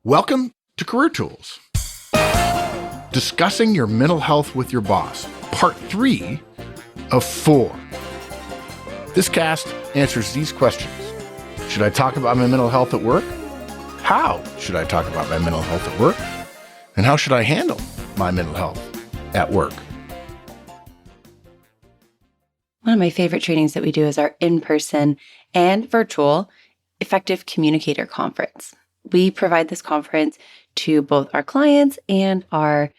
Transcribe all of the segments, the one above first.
Welcome to Career Tools. Discussing your mental health with your boss, part 3 of 4. This cast answers these questions. Should I talk about my mental health at work? How should I talk about my mental health at work? And how should I handle my mental health at work? One of my favorite trainings that we do is our in-person and virtual Effective Communicator Conference. We provide this conference to both our clients and our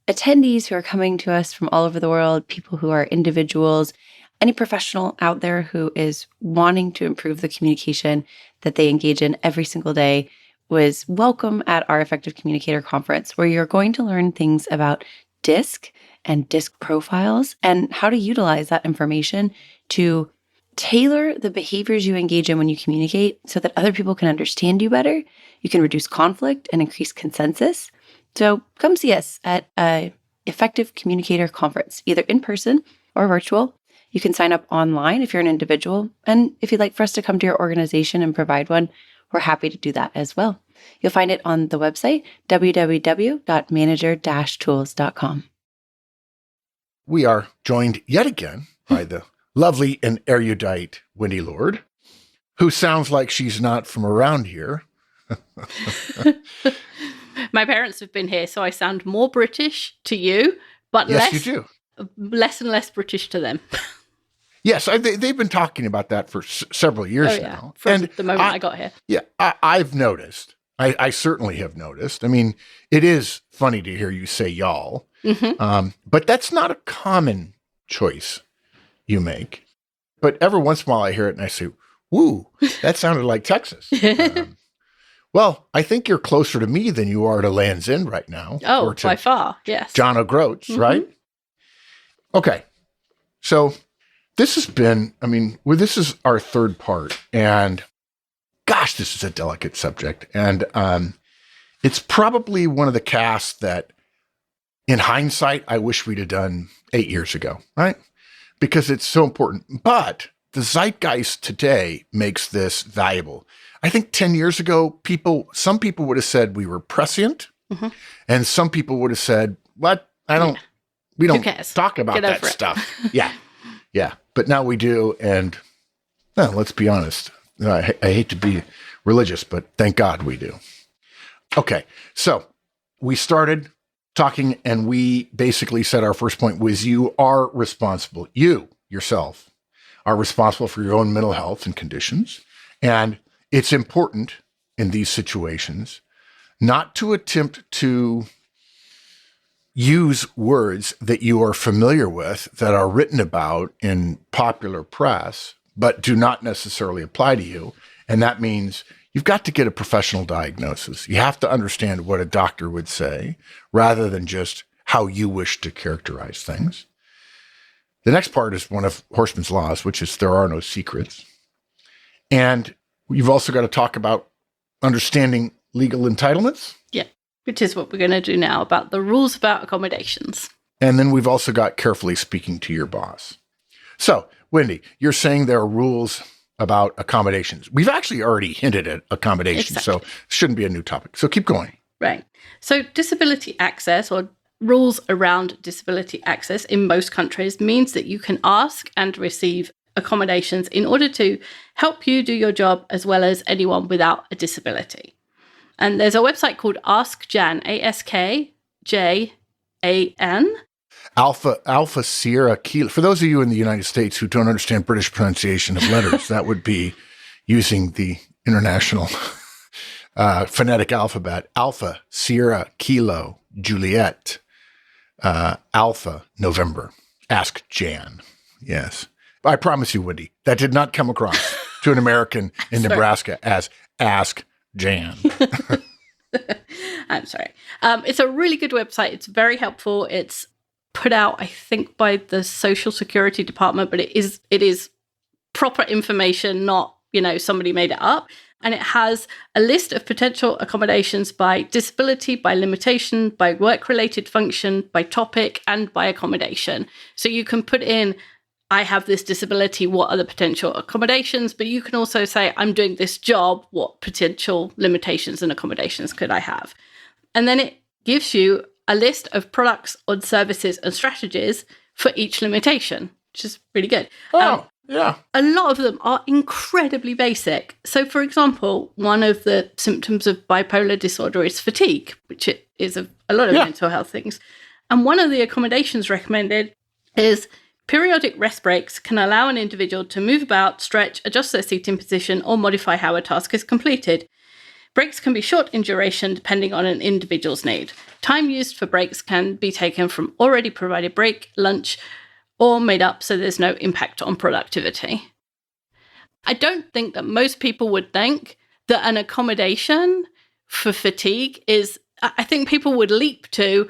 attendees who are coming to us from all over the world, people who are individuals, any professional out there who is wanting to improve the communication that they engage in every single day was welcome at our Effective Communicator Conference, where you're going to learn things about DISC and DISC profiles and how to utilize that information to tailor the behaviors you engage in when you communicate so that other people can understand you better. You can reduce conflict and increase consensus. So come see us at a Effective Communicator Conference, either in person or virtual. You can sign up online if you're an individual. And if you'd like for us to come to your organization and provide one, we're happy to do that as well. You'll find it on the website, www.manager-tools.com. We are joined yet again by the lovely and erudite Wendy Lord, who sounds like she's not from around here. My parents have been here, so I sound more British to you, but Yes, you do. less and less British to them. Yes, they've been talking about that for several years now. From the moment I got here. Yeah, I've noticed. I certainly have noticed. I mean, it is funny to hear you say y'all, but that's not a common choice you make. But every once in a while I hear it and I say, woo, that sounded like Texas. Well, I think you're closer to me than you are to Land's End right now. Oh, by far, yes. John O'Groats, right? Okay. So this has been, this is our third part. And gosh, this is a delicate subject. And it's probably one of the casts that, in hindsight, I wish we'd have done 8 years ago, right? Because it's so important. But the zeitgeist today makes this valuable. I think 10 years ago, some people would have said we were prescient, and some people would have said, "What? We don't talk about that stuff." Yeah. But now we do, and let's be honest. I hate to be religious, but thank God we do. Okay, so we started talking, and we basically said our first point was you yourself are responsible for your own mental health and conditions. And it's important in these situations not to attempt to use words that you are familiar with that are written about in popular press, but do not necessarily apply to you. And that means you've got to get a professional diagnosis. You have to understand what a doctor would say rather than just how you wish to characterize things. The next part is one of Horstman's laws, which is there are no secrets. And you've also got to talk about understanding legal entitlements. Yeah, which is what we're going to do now about the rules about accommodations. And then we've also got carefully speaking to your boss. So, Wendy, you're saying there are rules about accommodations. We've actually already hinted at accommodations, so it shouldn't be a new topic. So keep going. Right. So disability access, or rules around disability access in most countries, means that you can ask and receive accommodations in order to help you do your job as well as anyone without a disability. And there's a website called AskJan, AskJan. Alpha Sierra Kilo. For those of you in the United States who don't understand British pronunciation of letters, that would be using the international phonetic alphabet. Alpha Sierra Kilo Juliet Alpha November. Ask Jan. Yes. I promise you, Wendy, that did not come across to an American in Nebraska as Ask Jan. I'm sorry. It's a really good website. It's very helpful. It's put out, I think, by the Social Security Department, but it is proper information, not, somebody made it up. And it has a list of potential accommodations by disability, by limitation, by work-related function, by topic, and by accommodation. So you can put in I have this disability, what are the potential accommodations? But you can also say, I'm doing this job, what potential limitations and accommodations could I have? And then it gives you a list of products or services and strategies for each limitation, which is really good. Yeah. A lot of them are incredibly basic. So, for example, one of the symptoms of bipolar disorder is fatigue, which it is a lot of mental health things. And one of the accommodations recommended is periodic rest breaks can allow an individual to move about, stretch, adjust their seating position, or modify how a task is completed. Breaks can be short in duration depending on an individual's need. Time used for breaks can be taken from already provided break, lunch, or made up so there's no impact on productivity. I don't think that most people would think that an accommodation for fatigue is, I think people would leap to,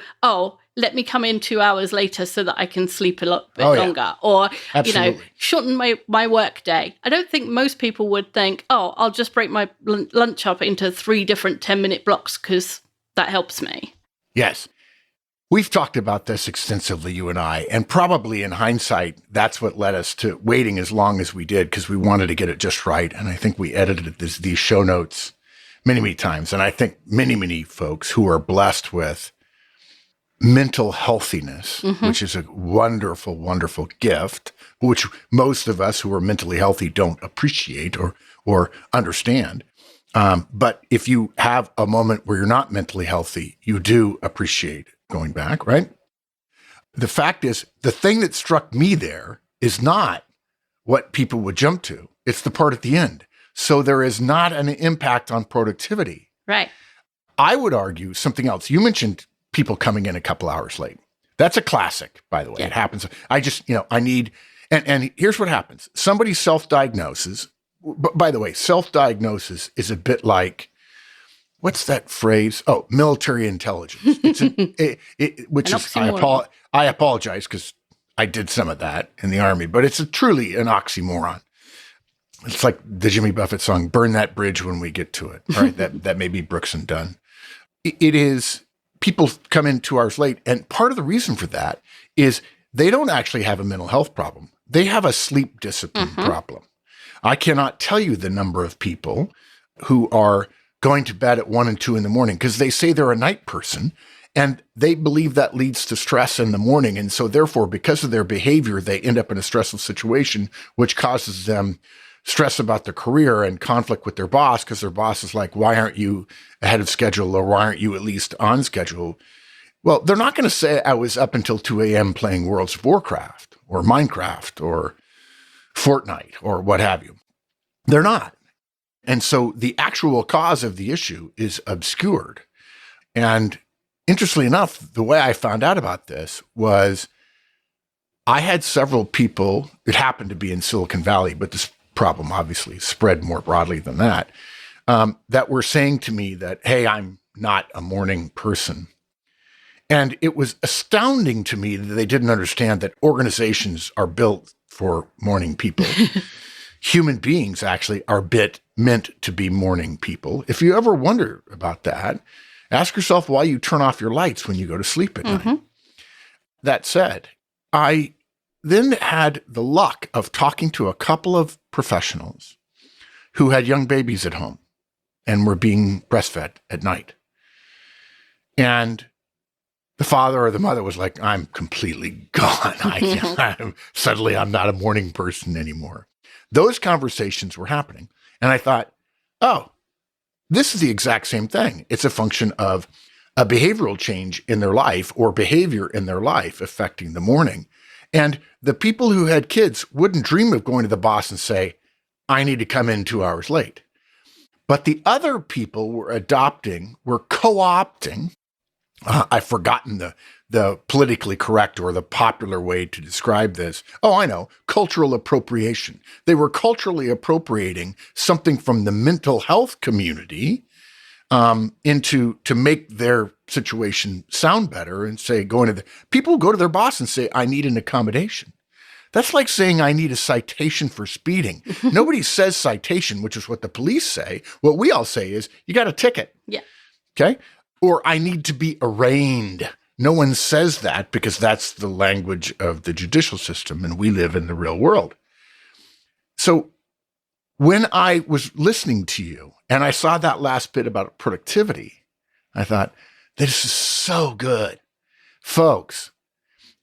let me come in 2 hours later so that I can sleep a lot bit longer. Or, Absolutely. shorten my work day. I don't think most people would think, I'll just break my lunch up into 3 different 10-minute blocks because that helps me. Yes. We've talked about this extensively, you and I, and probably in hindsight, that's what led us to waiting as long as we did because we wanted to get it just right. And I think we edited these show notes many, many times. And I think many, many folks who are blessed with mental healthiness, which is a wonderful, wonderful gift, which most of us who are mentally healthy don't appreciate or understand. But if you have a moment where you're not mentally healthy, you do appreciate going back, right? The fact is, the thing that struck me there is not what people would jump to. It's the part at the end. So there is not an impact on productivity. Right. I would argue something else. You mentioned people coming in a couple hours late. That's a classic, by the way. Yeah. It happens. I just, I need, and here's what happens. Somebody self-diagnoses. By the way, self-diagnosis is a bit like, what's that phrase? Oh, military intelligence. It's I apologize because I did some of that in the Army, but it's truly an oxymoron. It's like the Jimmy Buffett song, "Burn That Bridge When We Get to It." All right, that may be Brooks and Dunn. It is, people come in 2 hours late, and part of the reason for that is they don't actually have a mental health problem. They have a sleep discipline problem. I cannot tell you the number of people who are going to bed at 1 and 2 in the morning because they say they're a night person and they believe that leads to stress in the morning. And so therefore, because of their behavior, they end up in a stressful situation, which causes them stress about their career and conflict with their boss because their boss is like, why aren't you ahead of schedule or why aren't you at least on schedule? Well, they're not going to say I was up until 2 a.m. playing Worlds of Warcraft or Minecraft or Fortnite or what have you. They're not. And so the actual cause of the issue is obscured. And interestingly enough, the way I found out about this was I had several people, it happened to be in Silicon Valley, but this problem obviously spread more broadly than that, that were saying to me that, hey, I'm not a morning person. And it was astounding to me that they didn't understand that organizations are built for morning people. Human beings actually are meant to be morning people. If you ever wonder about that, ask yourself why you turn off your lights when you go to sleep at night. That said, I then had the luck of talking to a couple of professionals who had young babies at home and were being breastfed at night. And the father or the mother was like, I'm completely gone. Suddenly I'm not a morning person anymore. Those conversations were happening. And I thought, oh, this is the exact same thing. It's a function of a behavioral change in their life or behavior in their life affecting the morning. And the people who had kids wouldn't dream of going to the boss and say, I need to come in 2 hours late. But the other people were co-opting, I've forgotten the politically correct or the popular way to describe this. Oh, I know, cultural appropriation. They were culturally appropriating something from the mental health community to make their situation sound better and say, people go to their boss and say, I need an accommodation. That's like saying I need a citation for speeding. Nobody says citation, which is what the police say. What we all say is, you got a ticket. Yeah. Okay. Or I need to be arraigned. no one says that because that's the language of the judicial system, and we live in the real world. So when I was listening to you and I saw that last bit about productivity, I thought, this is so good. Folks,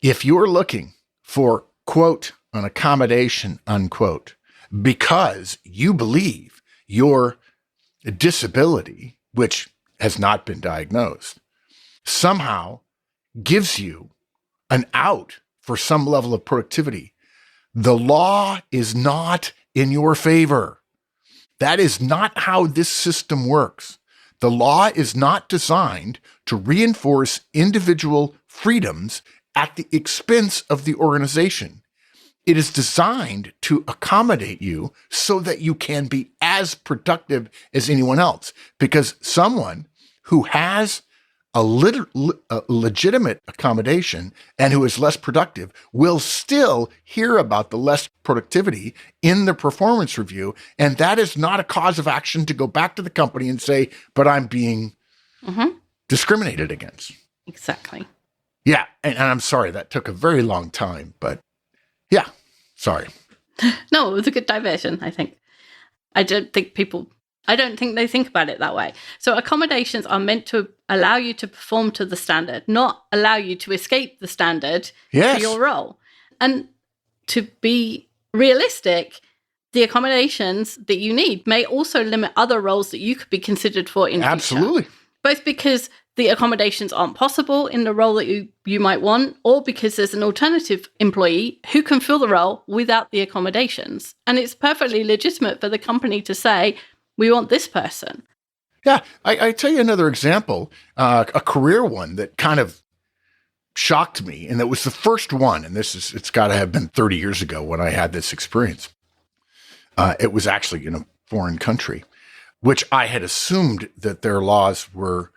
if you're looking for, quote, an accommodation, unquote, because you believe your disability, which has not been diagnosed, somehow gives you an out for some level of productivity, the law is not in your favor. That is not how this system works. The law is not designed to reinforce individual freedoms at the expense of the organization. It is designed to accommodate you so that you can be as productive as anyone else. Because someone who has a legitimate accommodation and who is less productive will still hear about the less productivity in the performance review. And that is not a cause of action to go back to the company and say, but I'm being discriminated against. Exactly. Yeah. And I'm sorry, that took a very long time, but yeah, sorry. No, it was a good diversion, I think. I don't think they think about it that way. So accommodations are meant to allow you to perform to the standard, not allow you to escape the standard for your role. And to be realistic, the accommodations that you need may also limit other roles that you could be considered for in Absolutely. future. Both because the accommodations aren't possible in the role that you might want, or because there's an alternative employee who can fill the role without the accommodations. And it's perfectly legitimate for the company to say, we want this person. Yeah. I tell you another example, a career one that kind of shocked me. And that was the first one. And it's got to have been 30 years ago when I had this experience. It was actually in a foreign country, which I had assumed that their laws were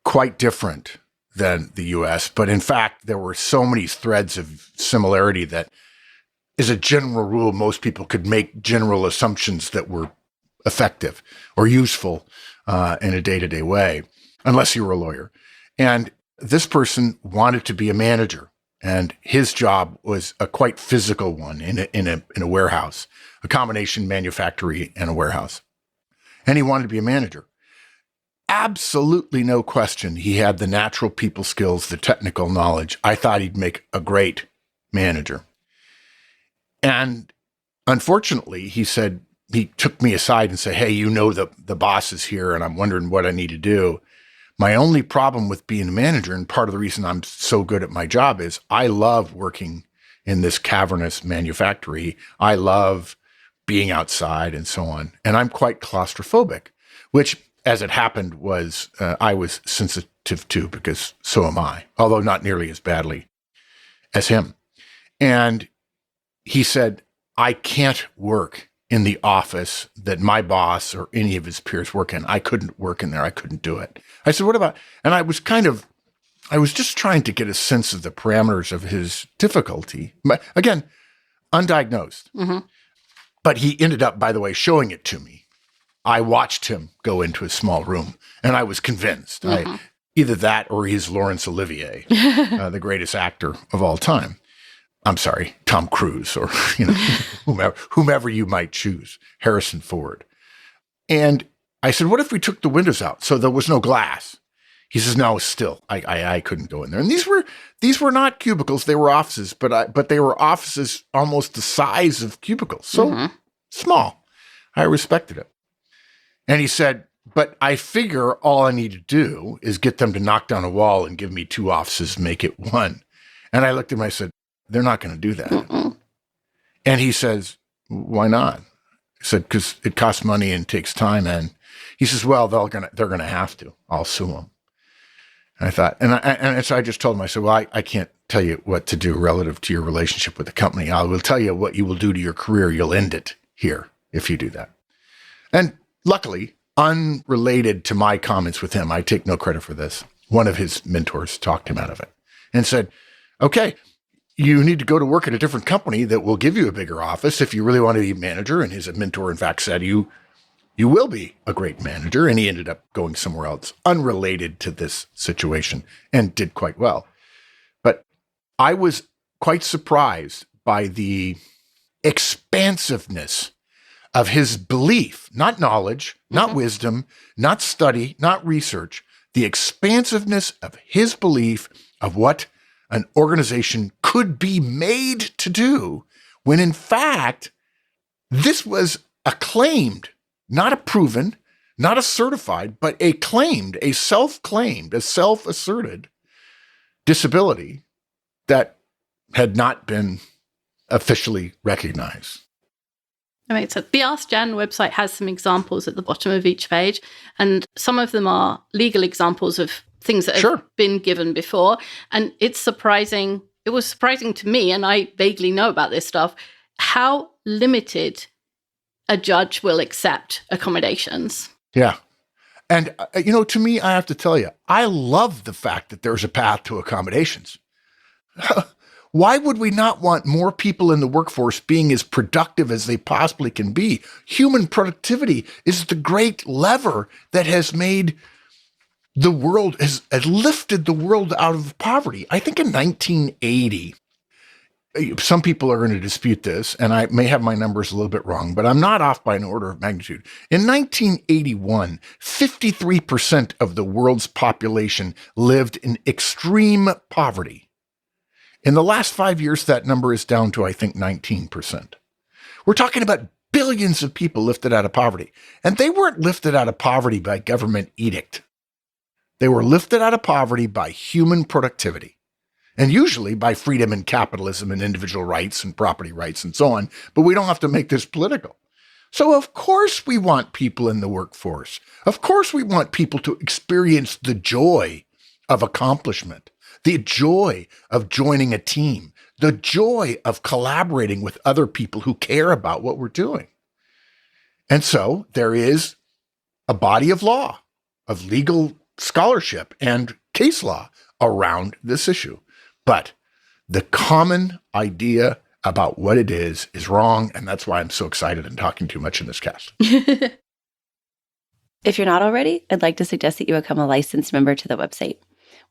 quite different than the US. But in fact, there were so many threads of similarity that as a general rule, most people could make general assumptions that were effective or useful in a day-to-day way, unless you were a lawyer. And this person wanted to be a manager, and his job was a quite physical one in a warehouse, a combination manufactory and a warehouse. And he wanted to be a manager. Absolutely no question. He had the natural people skills, the technical knowledge. I thought he'd make a great manager. And unfortunately, he took me aside and said, hey, the boss is here and I'm wondering what I need to do. My only problem with being a manager, and part of the reason I'm so good at my job, is I love working in this cavernous manufactory. I love being outside and so on. And I'm quite claustrophobic, which, as it happened, was I was sensitive to, because so am I, although not nearly as badly as him. And he said, I can't work in the office that my boss or any of his peers work in. I couldn't work in there. I couldn't do it. I said, what about, and I was just trying to get a sense of the parameters of his difficulty. But again, undiagnosed. Mm-hmm. But he ended up, by the way, showing it to me. I watched him go into a small room and I was convinced. Mm-hmm. Either that or he's Laurence Olivier, the greatest actor of all time. I'm sorry, Tom Cruise or whomever you might choose, Harrison Ford. And I said, what if we took the windows out so there was no glass? He says, no, still, I couldn't go in there. And these were not cubicles; they were offices, but they were offices almost the size of cubicles, so small. I respected it. And he said, but I figure all I need to do is get them to knock down a wall and give me two offices, make it one. And I looked at him, I said, they're not going to do that. Mm-mm. And he says, why not? I said, because it costs money and takes time. And he says, well, they're going to have to. I'll sue them. And I thought, and so I just told him, I said, well, I can't tell you what to do relative to your relationship with the company. I will tell you what you will do to your career. You'll end it here if you do that. And luckily, unrelated to my comments with him, I take no credit for this. One of his mentors talked him out of it and said, okay, you need to go to work at a different company that will give you a bigger office if you really want to be a manager. And his mentor, in fact, said, you will be a great manager. And he ended up going somewhere else unrelated to this situation and did quite well. I was quite surprised by the expansiveness of his belief, not knowledge, not wisdom, not study, not research, the expansiveness of his belief of what an organization could be made to do, when in fact, this was a claimed, not a proven, not a certified, but a claimed, a self-claimed, a self-asserted disability that had not been officially recognized. That makes sense. The Ask Jan website has some examples at the bottom of each page, and some of them are legal examples of things that have been given before. And it's surprising. It was surprising to me, and I vaguely know about this stuff, how limited a judge will accept accommodations. Yeah. And, to me, I have to tell you, I love the fact that there's a path to accommodations. Why would we not want more people in the workforce being as productive as they possibly can be? Human productivity is the great lever that has made the world, has lifted the world out of poverty. I think in 1980, some people are going to dispute this, and I may have my numbers a little bit wrong, but I'm not off by an order of magnitude. In 1981, 53% of the world's population lived in extreme poverty. In the last 5 years, that number is down to, I think, 19%. We're talking about billions of people lifted out of poverty. And they weren't lifted out of poverty by government edict. They were lifted out of poverty by human productivity, and usually by freedom and capitalism and individual rights and property rights and so on. But we don't have to make this political. So of course we want people in the workforce. Of course we want people to experience the joy of accomplishment, the joy of joining a team, the joy of collaborating with other people who care about what we're doing. And so there is a body of law, of legal scholarship and case law around this issue. But the common idea about what it is wrong, and that's why I'm so excited and talking too much in this cast. If you're not already, I'd like to suggest that you become a licensed member to the website.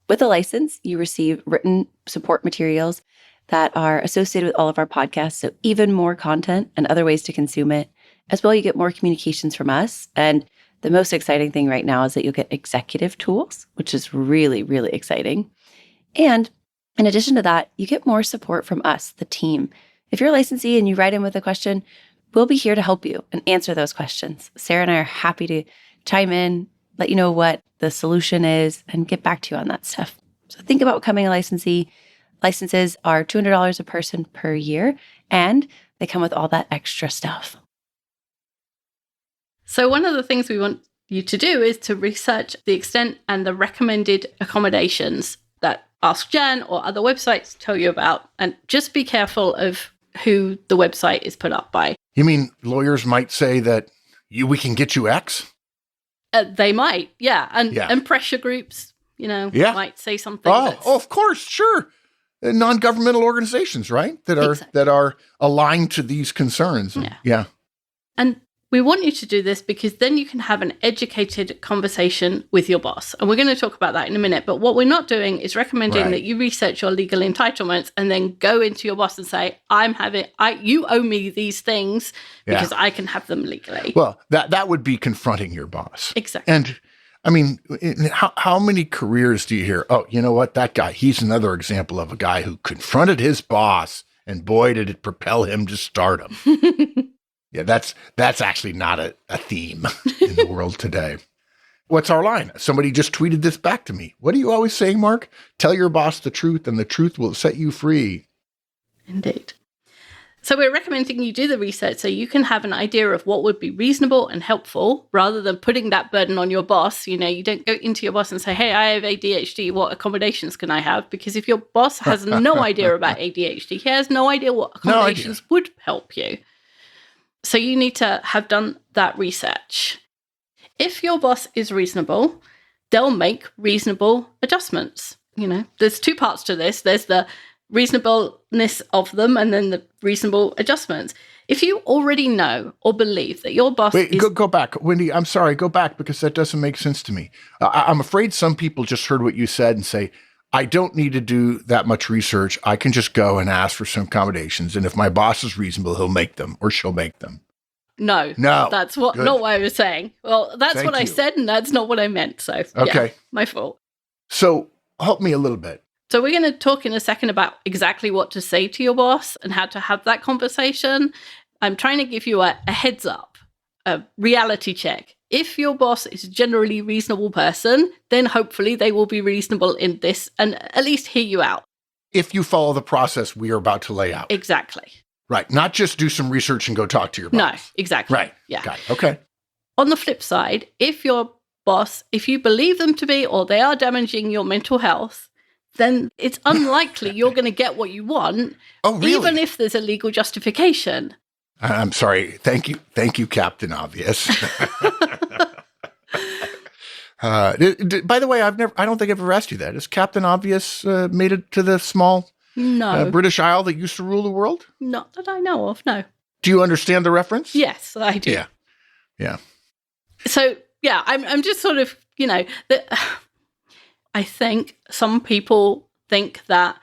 With a license, you receive written support materials that are associated with all of our podcasts, so even more content and other ways to consume it. As well, you get more communications from us. And the most exciting thing right now is that you'll get executive tools, which is really, really exciting. And in addition to that, you get more support from us, the team. If you're a licensee and you write in with a question, we'll be here to help you and answer those questions. Sarah and I are happy to chime in, let you know what the solution is, and get back to you on that stuff. So think about becoming a licensee. Licenses are $200 a person per year, and they come with all that extra stuff. So one of the things we want you to do is to research the extent and the recommended accommodations that Ask Jan or other websites tell you about, and just be careful of who the website is put up by. You mean lawyers might say that we can get you X? They might, yeah. And pressure groups, might say something. Oh, of course, sure. Non-governmental organizations, right? That are aligned to these concerns. Yeah. And we want you to do this because then you can have an educated conversation with your boss. And we're going to talk about that in a minute. But what we're not doing is recommending that you research your legal entitlements and then go into your boss and say, you owe me these things because I can have them legally. Well, that would be confronting your boss. Exactly. And I mean, how many careers do you hear? Oh, you know what? That guy, he's another example of a guy who confronted his boss, and boy, did it propel him to stardom. Yeah, that's actually not a theme in the world today. What's our line? Somebody just tweeted this back to me. What are you always saying, Mark? Tell your boss the truth, and the truth will set you free. Indeed. So we're recommending you do the research so you can have an idea of what would be reasonable and helpful rather than putting that burden on your boss. You don't go into your boss and say, hey, I have ADHD. What accommodations can I have? Because if your boss has no idea about ADHD, he has no idea what accommodations would help you. So you need to have done that research. If your boss is reasonable, they'll make reasonable adjustments. There's two parts to this. There's the reasonableness of them and then the reasonable adjustments. If you already know or believe that your boss go back. Wendy, I'm sorry, go back because that doesn't make sense to me. I'm afraid some people just heard what you said and say, I don't need to do that much research. I can just go and ask for some accommodations. And if my boss is reasonable, he'll make them or she'll make them. No, that's not what I was saying. Well, that's Thank what I you. said, and that's not what I meant. So, Okay. yeah, my fault. So help me a little bit. So we're going to talk in a second about exactly what to say to your boss and how to have that conversation. I'm trying to give you a heads up, a reality check. If your boss is a generally reasonable person, then hopefully they will be reasonable in this and at least hear you out. If you follow the process we are about to lay out. Exactly. Right. Not just do some research and go talk to your boss. No, exactly. Right. Yeah. Got it. Okay. On the flip side, if your boss, if you believe them to be or they are damaging your mental health, then it's unlikely you're going to get what you want, Oh, really? even if there's a legal justification. I'm sorry. Thank you, Captain Obvious. By the way, I don't think I've ever asked you that. Has Captain Obvious made it to the small No, British Isle that used to rule the world? not that I know of, no. Do you understand the reference? Yes, I do. Yeah. Yeah. So, yeah, I'm just sort of, I think some people think that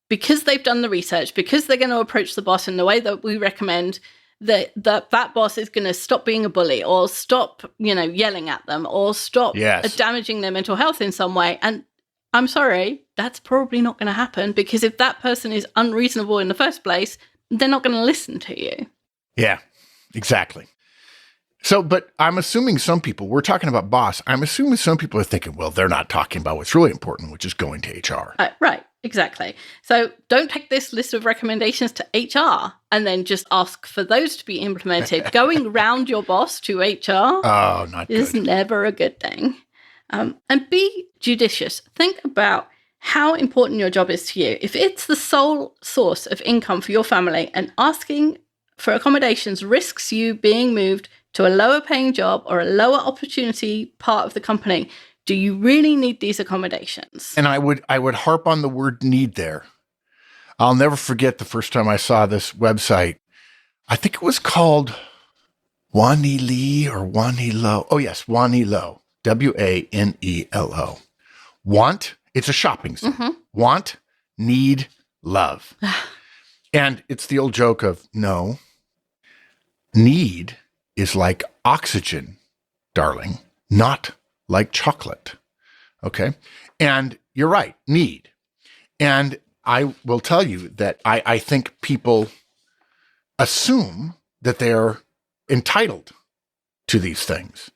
because they've done the research, because they're going to approach the boss in the way that we recommend, that boss is going to stop being a bully or stop, yelling at them or stop Yes. damaging their mental health in some way. And I'm sorry, that's probably not going to happen, because if that person is unreasonable in the first place, they're not going to listen to you. Yeah, exactly. So, but I'm assuming some people, we're talking about boss, I'm assuming some people are thinking, well, they're not talking about what's really important, which is going to HR. Right, exactly. So don't take this list of recommendations to HR and then just ask for those to be implemented. Going round your boss to HR Oh, not is good. never a good thing. And be judicious. Think about how important your job is to you. If it's the sole source of income for your family and asking for accommodations risks you being moved to a lower paying job or a lower opportunity part of the company, do you really need these accommodations? And I would harp on the word need there. I'll never forget the first time I saw this website. I think it was called Wanelo or Wanelo. Oh, yes, Wanelo. Wanelo. Want, it's a shopping site. Mhm. Want, need, love. And it's the old joke of no, need is like oxygen, darling, not like chocolate. Okay. And you're right, need. And I will tell you that I think people assume that they're entitled to these things.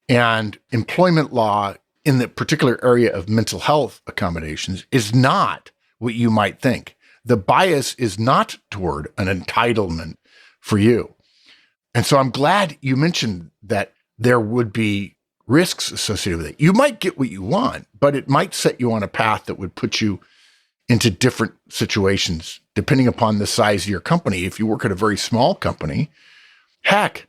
And employment law in the particular area of mental health accommodations is not what you might think. The bias is not toward an entitlement for you. And so I'm glad you mentioned that there would be risks associated with it. You might get what you want, but it might set you on a path that would put you into different situations depending upon the size of your company. If you work at a very small company, heck,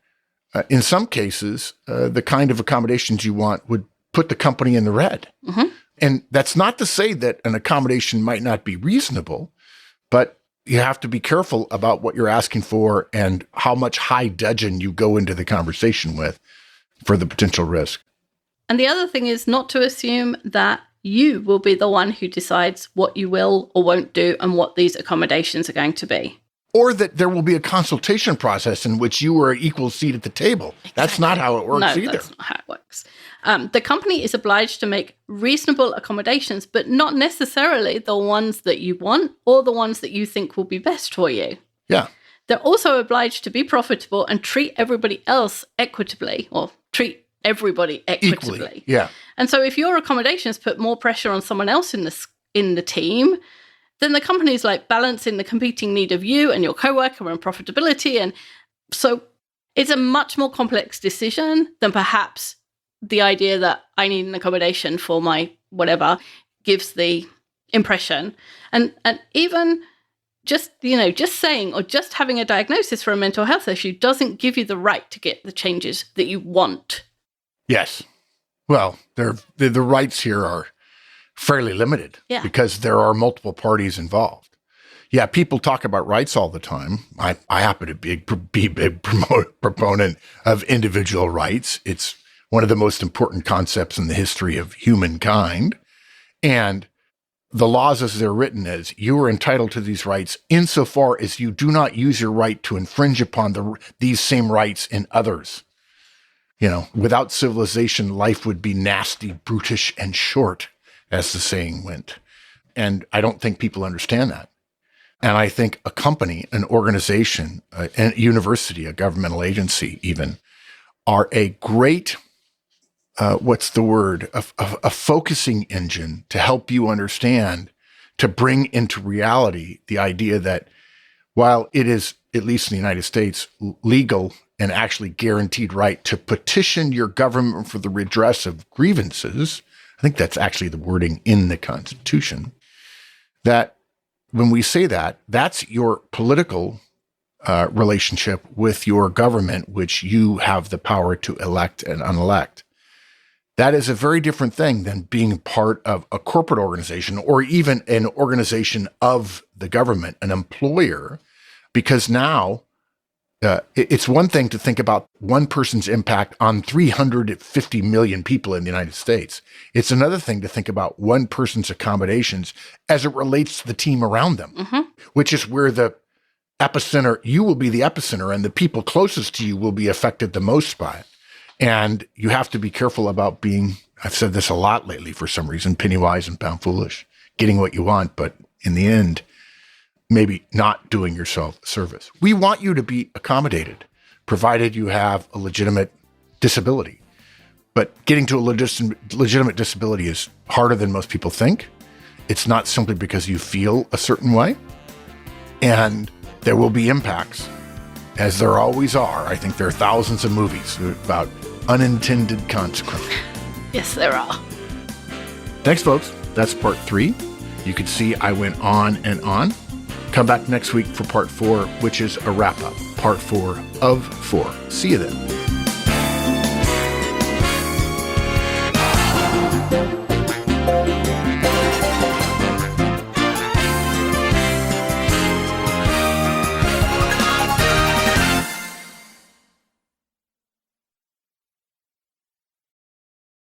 in some cases, the kind of accommodations you want would put the company in the red. Mhm. And that's not to say that an accommodation might not be reasonable, but you have to be careful about what you're asking for and how much high dudgeon you go into the conversation with for the potential risk. And the other thing is not to assume that you will be the one who decides what you will or won't do and what these accommodations are going to be. Or that there will be a consultation process in which you are an equal seat at the table. That's not how it works No, either. that's not how it works. The company is obliged to make reasonable accommodations, but not necessarily the ones that you want or the ones that you think will be best for you. Yeah. They're also obliged to be profitable and treat everybody else equitably, or treat everybody equitably. Equally. Yeah. And so if your accommodations put more pressure on someone else in the team, then the company's like balancing the competing need of you and your coworker and profitability. And so it's a much more complex decision than perhaps the idea that I need an accommodation for my whatever gives the impression. And even just saying or just having a diagnosis for a mental health issue doesn't give you the right to get the changes that you want. Yes. Well, the rights here are fairly limited because there are multiple parties involved. Yeah, people talk about rights all the time. I happen to be a big proponent of individual rights. It's one of the most important concepts in the history of humankind. And the laws as they're written is you are entitled to these rights insofar as you do not use your right to infringe upon these same rights in others. Without civilization, life would be nasty, brutish, and short, as the saying went. And I don't think people understand that. And I think a company, an organization, a university, a governmental agency even, are a great, a focusing engine to help you understand, to bring into reality the idea that while it is, at least in the United States, legal and actually guaranteed right to petition your government for the redress of grievances, I think that's actually the wording in the Constitution, that when we say that, that's your political relationship with your government, which you have the power to elect and unelect. That is a very different thing than being part of a corporate organization or even an organization of the government, an employer, because now it's one thing to think about one person's impact on 350 million people in the United States. It's another thing to think about one person's accommodations as it relates to the team around them, which is where the epicenter, you will be the epicenter, and the people closest to you will be affected the most by it. And you have to be careful about being, I've said this a lot lately for some reason, penny wise and pound foolish, getting what you want, but in the end, maybe not doing yourself a service. We want you to be accommodated, provided you have a legitimate disability. But getting to a legitimate disability is harder than most people think. It's not simply because you feel a certain way. And there will be impacts, as there always are. I think there are thousands of movies about unintended consequences. Yes, there are. Thanks, folks. That's part 3. You can see I went on and on. Come back next week for part 4, which is a wrap-up. Part 4 of 4. See you then.